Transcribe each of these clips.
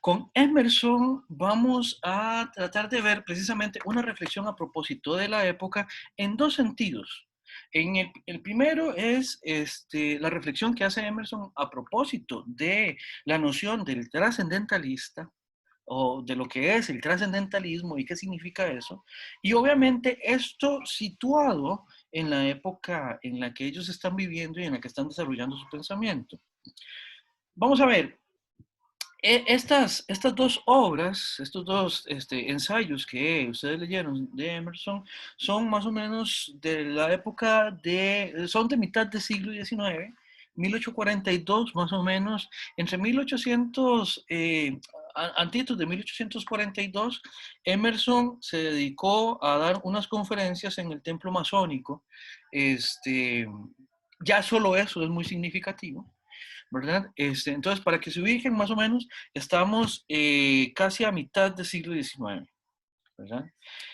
Con Emerson vamos a tratar de ver precisamente una reflexión a propósito de la época en dos sentidos. El primero es la reflexión que hace Emerson a propósito de la noción del trascendentalista o de lo que es el trascendentalismo y qué significa eso. Y obviamente esto situado en la época en la que ellos están viviendo y en la que están desarrollando su pensamiento. Vamos a ver, estas dos obras, estos dos ensayos que ustedes leyeron de Emerson, son más o menos de la época son de mitad del siglo XIX, 1842 más o menos, entre 1800, antitos de 1842, Emerson se dedicó a dar unas conferencias en el templo masónico. Este, ya solo eso es muy significativo. ¿Verdad? Entonces, para que se ubiquen más o menos, estamos casi a mitad del siglo XIX, ¿verdad?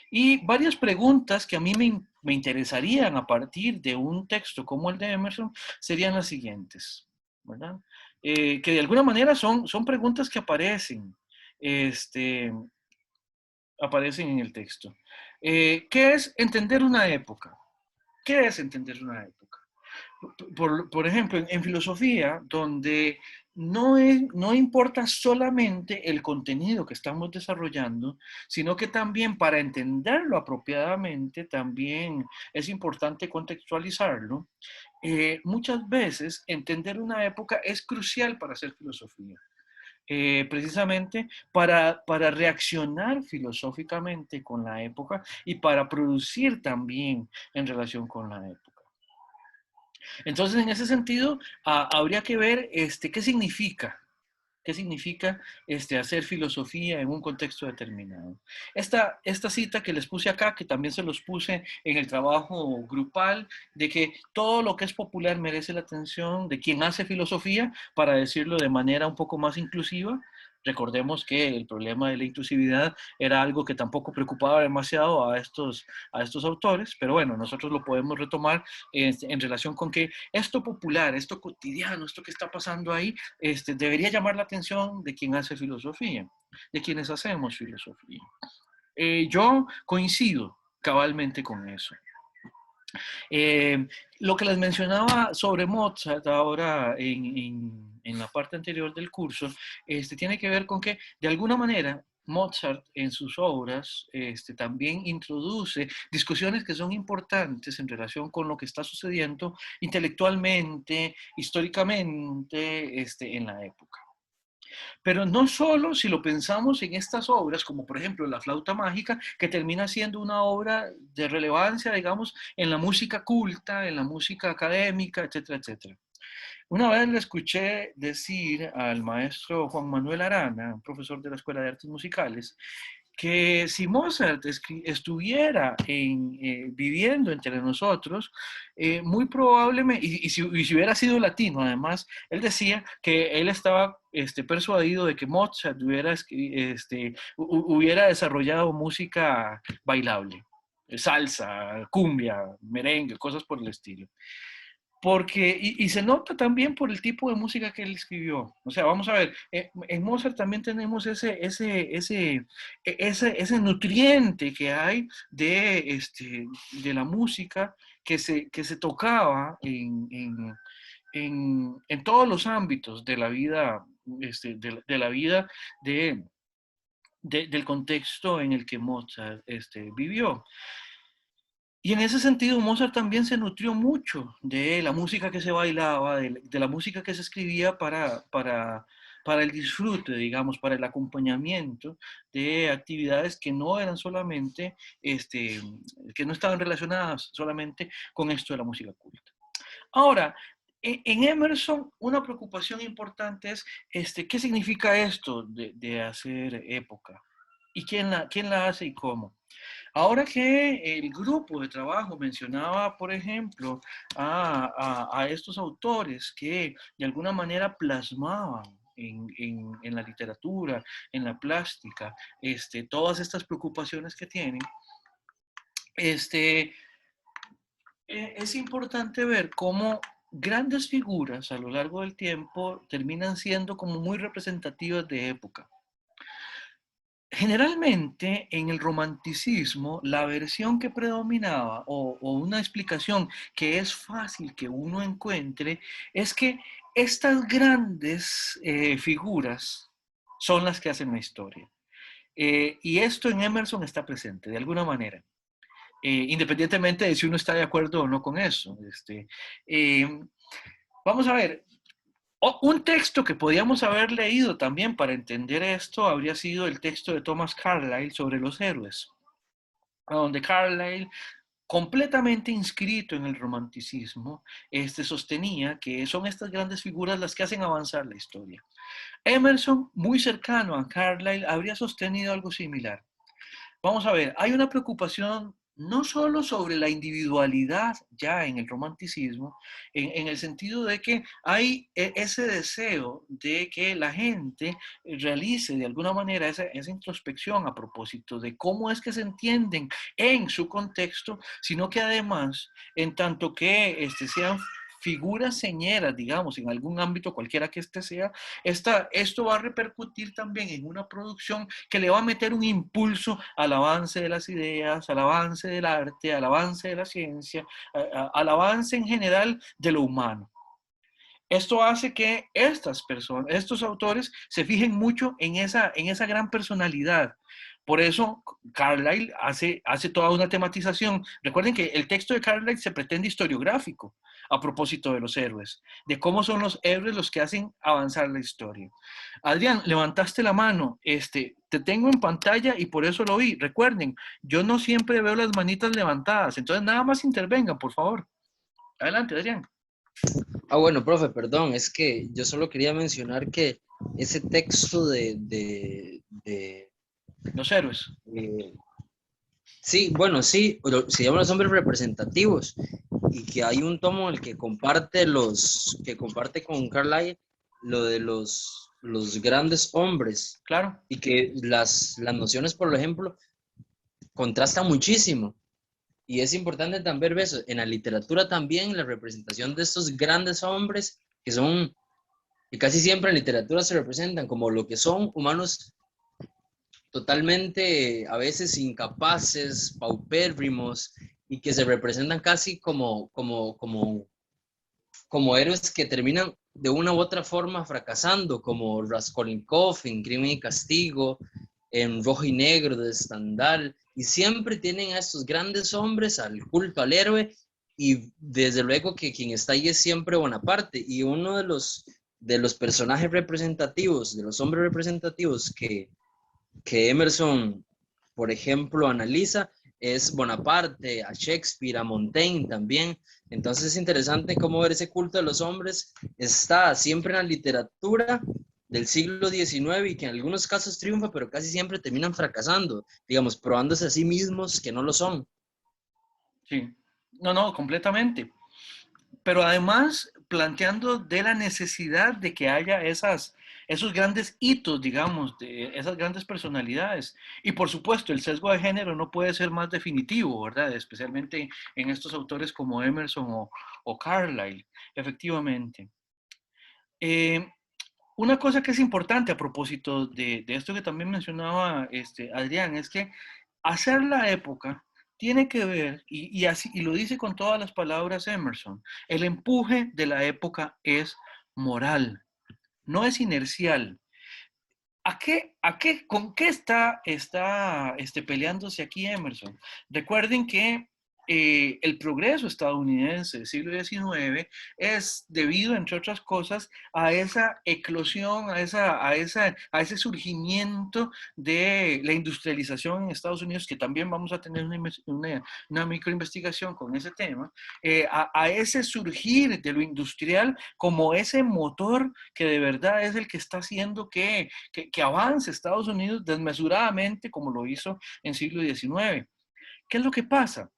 Y varias preguntas que a mí me interesarían a partir de un texto como el de Emerson serían las siguientes, ¿verdad? Que de alguna manera son preguntas que este, aparecen en el texto. ¿Qué es entender una época? ¿Qué es entender una época? Por ejemplo, en filosofía, donde no importa solamente el contenido que estamos desarrollando, sino que también para entenderlo apropiadamente, también es importante contextualizarlo. Muchas veces entender una época es crucial para hacer filosofía. Precisamente para reaccionar filosóficamente con la época y para producir también en relación con la época. Entonces, en ese sentido, habría que ver qué significa hacer filosofía en un contexto determinado. Esta cita que les puse acá, que también se los puse en el trabajo grupal, de que todo lo que es popular merece la atención de quien hace filosofía, para decirlo de manera un poco más inclusiva. Recordemos que el problema de la inclusividad era algo que tampoco preocupaba demasiado a estos autores, pero bueno, nosotros lo podemos retomar en relación con que esto popular, esto cotidiano, esto que está pasando ahí, debería llamar la atención de quien hace filosofía, de quienes hacemos filosofía. Yo coincido cabalmente con eso. Eh, lo que les mencionaba sobre Mozart ahora en la parte anterior del curso, tiene que ver con que de alguna manera Mozart en sus obras también introduce discusiones que son importantes en relación con lo que está sucediendo intelectualmente, históricamente, en la época. Pero no solo si lo pensamos en estas obras, como por ejemplo La flauta mágica, que termina siendo una obra de relevancia, digamos, en la música culta, en la música académica, etcétera, etcétera. Una vez le escuché decir al maestro Juan Manuel Arana, un profesor de la Escuela de Artes Musicales, que si Mozart estuviera viviendo entre nosotros, muy probablemente, y si hubiera sido latino además, él decía que él estaba persuadido de que Mozart hubiera desarrollado música bailable, salsa, cumbia, merengue, cosas por el estilo. Porque, y se nota también por el tipo de música que él escribió. O sea, vamos a ver, en Mozart también tenemos ese nutriente que hay de la música que se tocaba en todos los ámbitos de la vida, de la vida del contexto en el que Mozart vivió. Y en ese sentido, Mozart también se nutrió mucho de la música que se bailaba, de la música que se escribía para el disfrute, digamos, para el acompañamiento de actividades que no eran solamente, que no estaban relacionadas solamente con esto de la música culta. Ahora, en Emerson, una preocupación importante es, ¿qué significa esto de hacer época? ¿Y quién la hace y cómo? Ahora que el grupo de trabajo mencionaba, por ejemplo, a estos autores que de alguna manera plasmaban en la literatura, en la plástica, todas estas preocupaciones que tienen, este, es importante ver cómo grandes figuras a lo largo del tiempo terminan siendo como muy representativas de época. Generalmente en el romanticismo, la versión que predominaba o una explicación que es fácil que uno encuentre es que estas grandes figuras son las que hacen la historia. Y esto en Emerson está presente de alguna manera, independientemente de si uno está de acuerdo o no con eso. Eh, Vamos a ver, un texto que podíamos haber leído también para entender esto habría sido el texto de Thomas Carlyle sobre los héroes, donde Carlyle, completamente inscrito en el romanticismo, sostenía que son estas grandes figuras las que hacen avanzar la historia. Emerson, muy cercano a Carlyle, habría sostenido algo similar. Vamos a ver, hay una preocupación no solo sobre la individualidad ya en el romanticismo, en el sentido de que hay ese deseo de que la gente realice de alguna manera esa introspección a propósito de cómo es que se entienden en su contexto, sino que además, en tanto que sean figuras señeras, digamos, en algún ámbito cualquiera que sea, esto va a repercutir también en una producción que le va a meter un impulso al avance de las ideas, al avance del arte, al avance de la ciencia, al avance en general de lo humano. Esto hace que estas personas, estos autores se fijen mucho en esa gran personalidad. Por eso Carlyle hace toda una tematización. Recuerden que el texto de Carlyle se pretende historiográfico a propósito de los héroes, de cómo son los héroes los que hacen avanzar la historia. Adrián, levantaste la mano, te tengo en pantalla y por eso lo vi. Recuerden, yo no siempre veo las manitas levantadas, entonces nada más intervengan, por favor. Adelante, Adrián. Bueno, profe, perdón, es que yo solo quería mencionar que ese texto Los héroes. eh, sí, bueno, sí, pero se llama Los hombres representativos y que hay un tomo en el que comparte con Carlyle lo de los grandes hombres Claro. y que las nociones, por ejemplo, contrastan muchísimo. Y es importante también ver eso. En la literatura también, la representación de estos grandes hombres, que casi siempre en literatura se representan como lo que son humanos totalmente, a veces incapaces, paupérrimos, y que se representan casi como héroes que terminan de una u otra forma fracasando, como Raskolnikov en Crimen y Castigo, en Rojo y Negro de Stendhal, y siempre tienen a estos grandes hombres al culto al héroe, y desde luego que quien está ahí es siempre Bonaparte, y uno de los personajes representativos, de los hombres representativos que Emerson, por ejemplo, analiza, es Bonaparte, a Shakespeare, a Montaigne también. Entonces es interesante cómo ver ese culto de los hombres está siempre en la literatura del siglo XIX y que en algunos casos triunfa, pero casi siempre terminan fracasando, digamos, probándose a sí mismos que no lo son. Sí. No, completamente. Pero además planteando de la necesidad de que haya esos grandes hitos, digamos, de esas grandes personalidades. Y por supuesto, el sesgo de género no puede ser más definitivo, ¿verdad? Especialmente en estos autores como Emerson o Carlyle, efectivamente. Eh, una cosa que es importante a propósito de esto que también mencionaba Adrián, es que hacer la época tiene que ver, así, y lo dice con todas las palabras Emerson, el empuje de la época es moral, no es inercial. ¿Con qué está peleándose aquí Emerson? Recuerden que el progreso estadounidense del siglo XIX es debido, entre otras cosas, a esa eclosión, a ese surgimiento de la industrialización en Estados Unidos, que también vamos a tener una microinvestigación con ese tema, a ese surgir de lo industrial como ese motor que de verdad es el que está haciendo que avance Estados Unidos desmesuradamente como lo hizo en siglo XIX. ¿Qué es lo que pasa?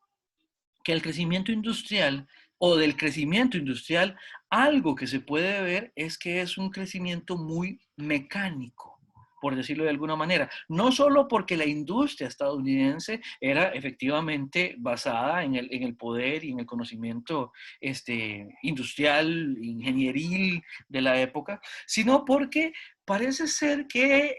Que el crecimiento industrial o del crecimiento industrial, algo que se puede ver es que es un crecimiento muy mecánico. por decirlo de alguna manera. No solo porque la industria estadounidense era efectivamente basada en el poder y en el conocimiento industrial, ingenieril de la época, sino porque parece ser que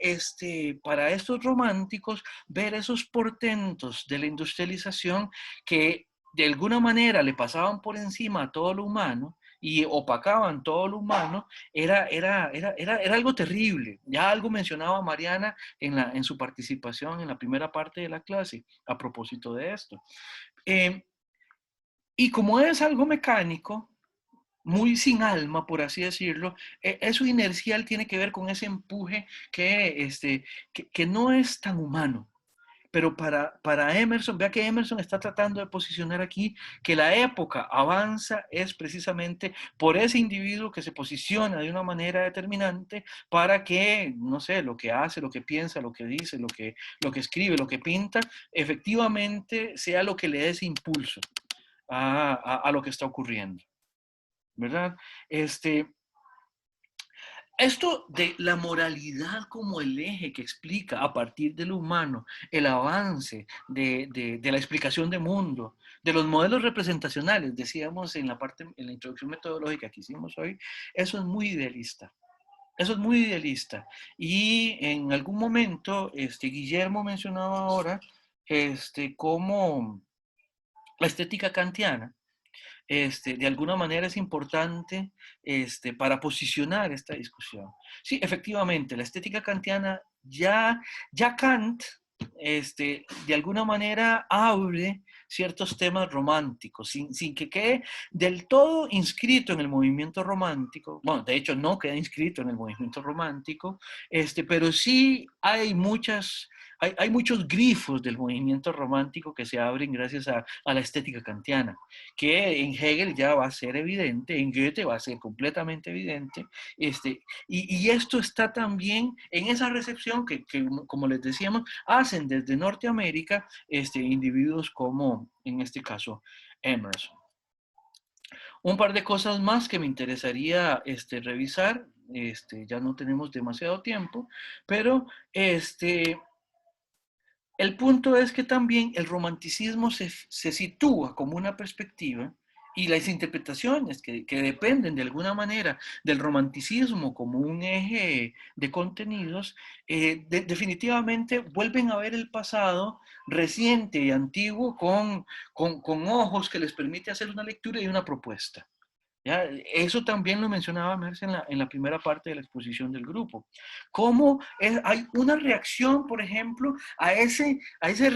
para estos románticos ver esos portentos de la industrialización que de alguna manera le pasaban por encima a todo lo humano y opacaban todo lo humano, era algo terrible. Ya algo mencionaba Mariana en su participación en la primera parte de la clase a propósito de esto. Y como es algo mecánico, muy sin alma, por así decirlo, eso inercial tiene que ver con ese empuje que no es tan humano. Pero para Emerson, vea que Emerson está tratando de posicionar aquí que la época avanza es precisamente por ese individuo que se posiciona de una manera determinante para que, no sé, lo que hace, lo que piensa, lo que dice, lo que escribe, lo que pinta, efectivamente sea lo que le dé ese impulso a lo que está ocurriendo, ¿verdad? Esto de la moralidad como el eje que explica a partir de lo humano el avance de la explicación de mundo, de los modelos representacionales, decíamos en en la introducción metodológica que hicimos hoy, eso es muy idealista. Eso es muy idealista. Y en algún momento, Guillermo mencionaba ahora, cómo la estética kantiana de alguna manera es importante para posicionar esta discusión. Sí, efectivamente, la estética kantiana ya Kant de alguna manera abre ciertos temas románticos, sin que quede del todo inscrito en el movimiento romántico. Bueno, de hecho no queda inscrito en el movimiento romántico, pero sí hay muchos grifos del movimiento romántico que se abren gracias a la estética kantiana, que en Hegel ya va a ser evidente, en Goethe va a ser completamente evidente, y esto está también en esa recepción que, como les decíamos, hacen desde Norteamérica individuos como, en este caso, Emerson. Un par de cosas más que me interesaría revisar, ya no tenemos demasiado tiempo, pero el punto es que también el romanticismo se sitúa como una perspectiva y las interpretaciones que dependen de alguna manera del romanticismo como un eje de contenidos, definitivamente vuelven a ver el pasado reciente y antiguo con ojos que les permite hacer una lectura y una propuesta. ¿Ya? Eso también lo mencionaba Merce en la primera parte de la exposición del grupo. Cómo hay una reacción, por ejemplo, a ese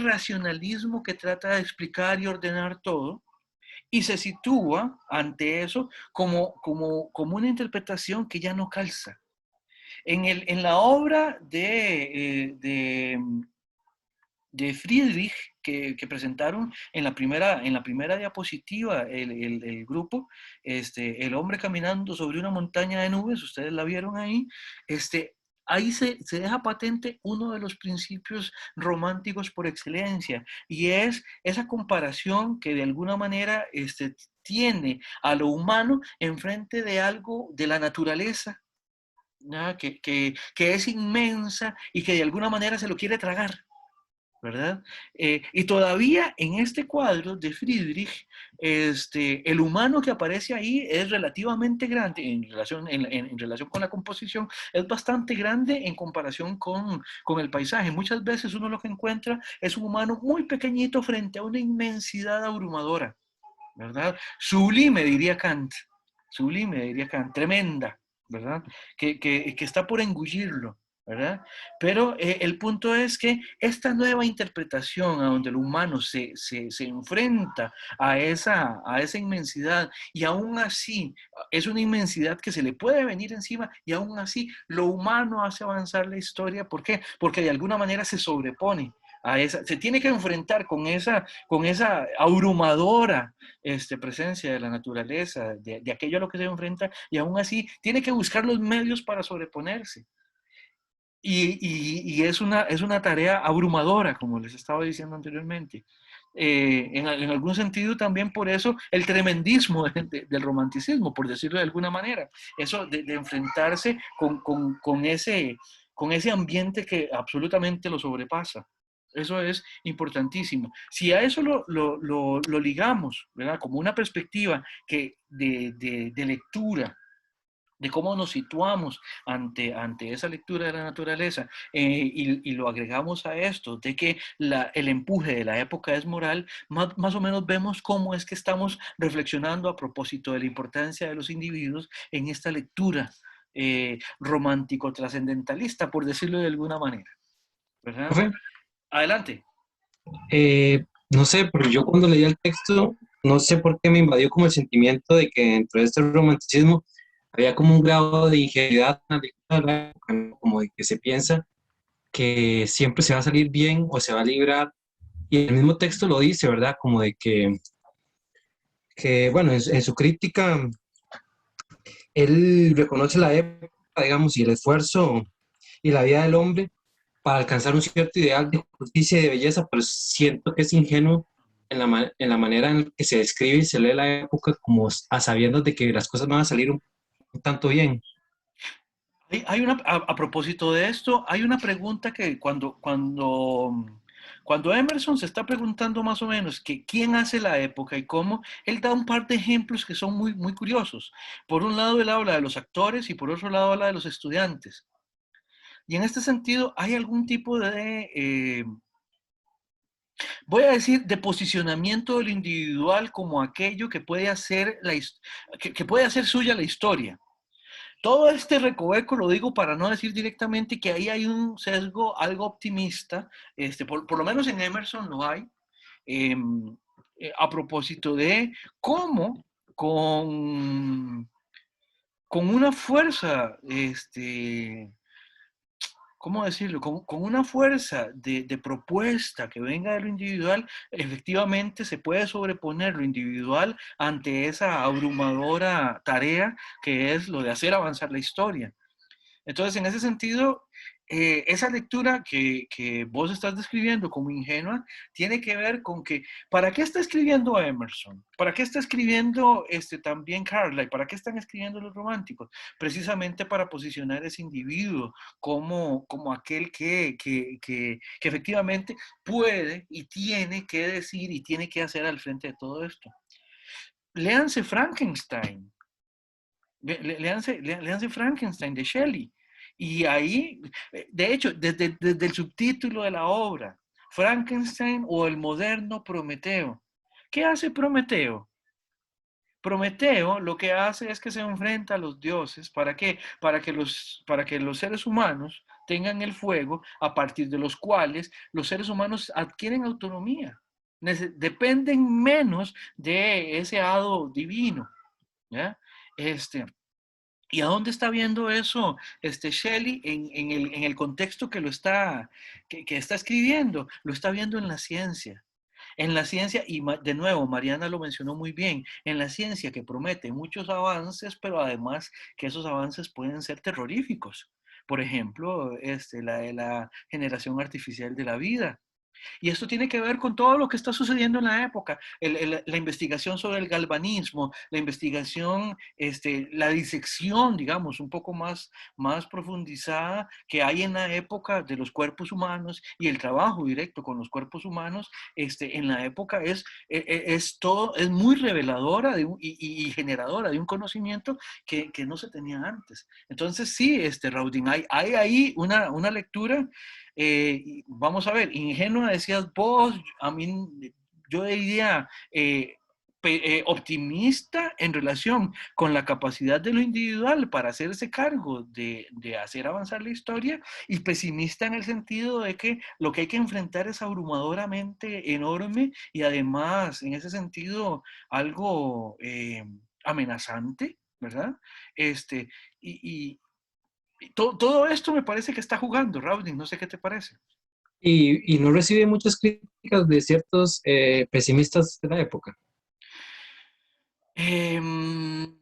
racionalismo que trata de explicar y ordenar todo, y se sitúa ante eso como una interpretación que ya no calza. En la obra de Friedrich que presentaron en la primera diapositiva el grupo, el hombre caminando sobre una montaña de nubes, ustedes la vieron ahí, ahí se deja patente uno de los principios románticos por excelencia, y es esa comparación que de alguna manera tiene a lo humano enfrente de algo de la naturaleza, que es inmensa y que de alguna manera se lo quiere tragar, ¿verdad? Y todavía en este cuadro de Friedrich, el humano que aparece ahí es relativamente grande en relación con la composición, es bastante grande en comparación con el paisaje. Muchas veces uno lo que encuentra es un humano muy pequeñito frente a una inmensidad abrumadora, ¿verdad? Sublime diría Kant, tremenda, ¿verdad? Que está por engullirlo, ¿verdad? Pero el punto es que esta nueva interpretación a donde el humano se enfrenta a esa inmensidad y aún así es una inmensidad que se le puede venir encima y aún así lo humano hace avanzar la historia. ¿Por qué? Porque de alguna manera se sobrepone a esa, se tiene que enfrentar con esa abrumadora presencia de la naturaleza, de aquello a lo que se enfrenta, y aún así tiene que buscar los medios para sobreponerse. Y es una tarea abrumadora, como les estaba diciendo anteriormente. En algún sentido también por eso el tremendismo del romanticismo, por decirlo de alguna manera. Eso de enfrentarse con con ese ambiente que absolutamente lo sobrepasa. Eso es importantísimo. Si a eso lo ligamos, ¿verdad? Como una perspectiva de lectura, de cómo nos situamos ante esa lectura de la naturaleza, y lo agregamos a esto, de que el empuje de la época es moral, más o menos vemos cómo es que estamos reflexionando a propósito de la importancia de los individuos en esta lectura romántico trascendentalista, por decirlo de alguna manera, ¿verdad? Profe, Adelante. no sé, pero yo cuando leía el texto, no sé por qué me invadió como el sentimiento de que dentro de este romanticismo había como un grado de ingenuidad en la lectura de la época, ¿no? Como de que se piensa que siempre se va a salir bien o se va a librar. Y el mismo texto lo dice, ¿verdad? Como de que bueno, en su crítica, él reconoce la época, digamos, y el esfuerzo y la vida del hombre para alcanzar un cierto ideal de justicia y de belleza, pero siento que es ingenuo en la manera en que se describe y se lee la época como a sabiendas de que las cosas van a salir un tanto bien. A propósito de esto, hay una pregunta que cuando Emerson se está preguntando más o menos que quién hace la época y cómo, él da un par de ejemplos que son muy, muy curiosos. Por un lado, él habla de los actores y por otro lado, habla de los estudiantes. Y en este sentido, hay algún tipo voy a decir, de posicionamiento del individual como aquello que puede hacer, que puede hacer suya la historia. Todo este recoveco lo digo para no decir directamente que ahí hay un sesgo algo optimista, por lo menos en Emerson lo hay, eh, a propósito de cómo con una fuerza, ¿cómo decirlo? Con una fuerza de propuesta que venga de lo individual, efectivamente se puede sobreponer lo individual ante esa abrumadora tarea que es lo de hacer avanzar la historia. Entonces, en ese sentido, esa lectura que vos estás describiendo como ingenua tiene que ver con que, ¿para qué está escribiendo Emerson? ¿Para qué está escribiendo también Carlyle? ¿Para qué están escribiendo los románticos? Precisamente para posicionar ese individuo como aquel que efectivamente puede y tiene que decir y tiene que hacer al frente de todo esto. Léanse Frankenstein. Léanse Frankenstein de Shelley. Y ahí, de hecho, desde el subtítulo de la obra, Frankenstein o el moderno Prometeo. ¿Qué hace Prometeo? Prometeo lo que hace es que se enfrenta a los dioses. ¿Para qué? Para que los seres humanos tengan el fuego a partir de los cuales los seres humanos adquieren autonomía. Dependen menos de ese hado divino. ¿Ya? ¿Y a dónde está viendo eso Shelley en el contexto que está escribiendo? Lo está viendo en la ciencia. En la ciencia, y de nuevo, Mariana lo mencionó muy bien, en la ciencia que promete muchos avances, pero además que esos avances pueden ser terroríficos. Por ejemplo, la de la generación artificial de la vida. Y esto tiene que ver con todo lo que está sucediendo en la época, la investigación sobre el galvanismo, la investigación, la disección, digamos, un poco más profundizada que hay en la época de los cuerpos humanos y el trabajo directo con los cuerpos humanos, en la época es muy reveladora y generadora de un conocimiento que no se tenía antes. Entonces, sí, Raudin, hay ahí una lectura vamos a ver, ingenua decías vos, a mí yo diría optimista en relación con la capacidad de lo individual para hacerse cargo de hacer avanzar la historia y pesimista en el sentido de que lo que hay que enfrentar es abrumadoramente enorme y además en ese sentido algo amenazante, ¿verdad? Y todo esto me parece que está jugando, Rowling, no sé qué te parece. Y no recibe muchas críticas de ciertos pesimistas de la época. Em,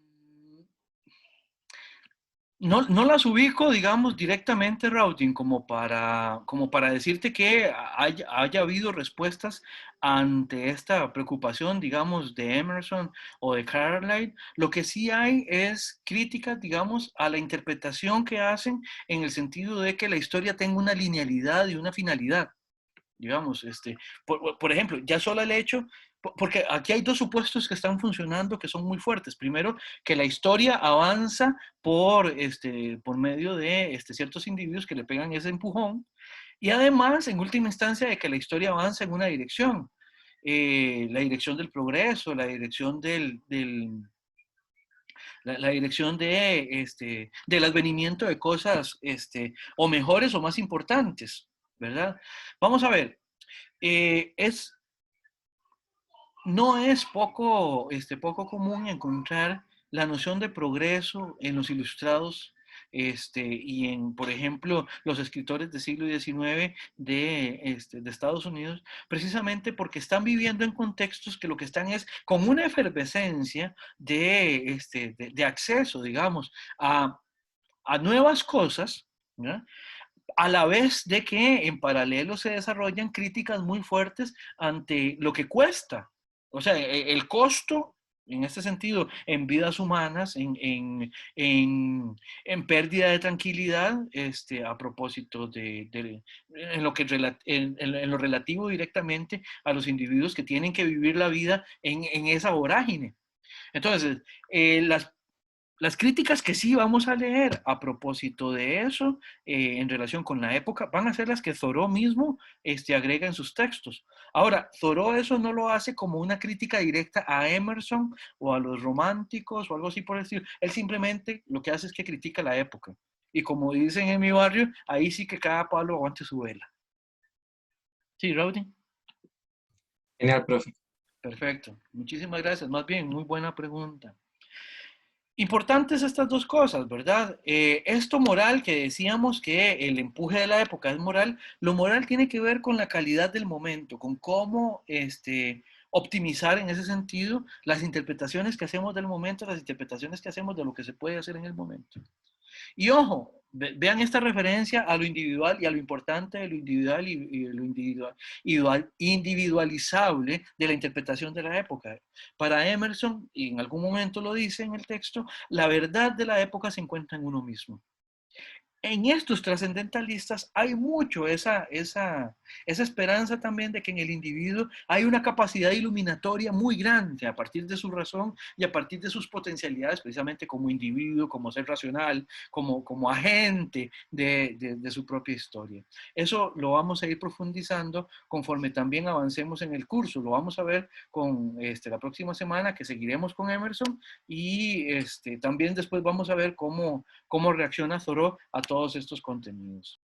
No las ubico, digamos, directamente, Routing, como para decirte que haya habido respuestas ante esta preocupación, digamos, de Emerson o de Carlyle. Lo que sí hay es críticas, digamos, a la interpretación que hacen en el sentido de que la historia tenga una linealidad y una finalidad. Digamos, por ejemplo, ya solo el hecho, porque aquí hay dos supuestos que están funcionando que son muy fuertes. Primero, que la historia avanza por medio de ciertos individuos que le pegan ese empujón, y además, en última instancia, de que la historia avanza en una dirección, la dirección del progreso, la dirección la dirección del advenimiento de cosas o mejores o más importantes, ¿verdad? Vamos a ver, eh, es, no es poco común encontrar la noción de progreso en los ilustrados y en, por ejemplo, los escritores del siglo XIX de Estados Unidos, precisamente porque están viviendo en contextos que lo que están es con una efervescencia de acceso, digamos, a nuevas cosas, ¿ya? A la vez de que en paralelo se desarrollan críticas muy fuertes ante lo que cuesta. O sea, el costo, en este sentido, en vidas humanas, en pérdida de tranquilidad, a propósito en lo, que, en lo relativo directamente a los individuos que tienen que vivir la vida en esa vorágine. Entonces, las críticas que sí vamos a leer a propósito de eso, en relación con la época, van a ser las que Thoreau mismo agrega en sus textos. Ahora, Thoreau eso no lo hace como una crítica directa a Emerson o a los románticos o algo así por el estilo. Él simplemente lo que hace es que critica la época. Y como dicen en mi barrio, ahí sí que cada palo aguante su vela. Sí, Rowdy. Genial, profe. Perfecto. Muchísimas gracias. Más bien, muy buena pregunta. Importantes estas dos cosas, ¿verdad? Esto moral que decíamos que el empuje de la época es moral, lo moral tiene que ver con la calidad del momento, con cómo optimizar en ese sentido las interpretaciones que hacemos del momento, las interpretaciones que hacemos de lo que se puede hacer en el momento. Y ojo, vean esta referencia a lo individual y a lo importante de lo individual y lo individualizable de la interpretación de la época. Para Emerson, y en algún momento lo dice en el texto, la verdad de la época se encuentra en uno mismo. En estos trascendentalistas hay mucho esa esperanza también de que en el individuo hay una capacidad iluminatoria muy grande a partir de su razón y a partir de sus potencialidades, precisamente como individuo, como ser racional, como agente de su propia historia. Eso lo vamos a ir profundizando conforme también avancemos en el curso. Lo vamos a ver con la próxima semana, que seguiremos con Emerson, y también después vamos a ver cómo reacciona Thoreau a todos estos contenidos.